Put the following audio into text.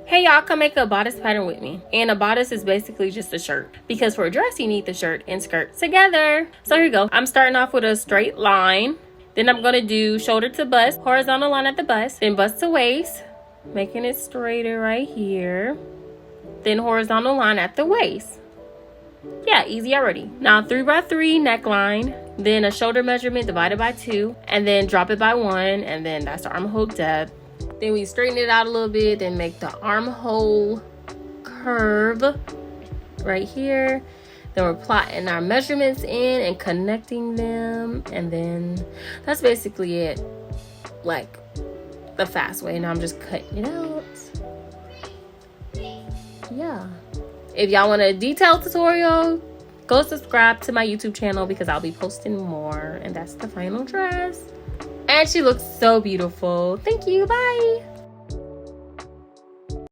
Hey y'all, come make a bodice pattern with me. And a bodice is basically just a shirt, because for a dress you need the shirt and skirt together. So here we go. I'm starting off with a straight line. Then I'm going to do shoulder to bust, horizontal line at the bust, then bust to waist, making it straighter right here. Then horizontal line at the waist. Yeah, easy already. Now 3x3 neckline, then a shoulder measurement divided by 2, and then drop it by 1, and then that's the armhole depth. Then we straighten it out a little bit, then make the armhole curve right here. Then we're plotting our measurements in and connecting them, and then that's basically it, like the fast way. Now I'm just cutting it out. Yeah. If y'all want a detailed tutorial, go subscribe to my YouTube channel because I'll be posting more. And that's the final dress. And she looks so beautiful. Thank you. Bye.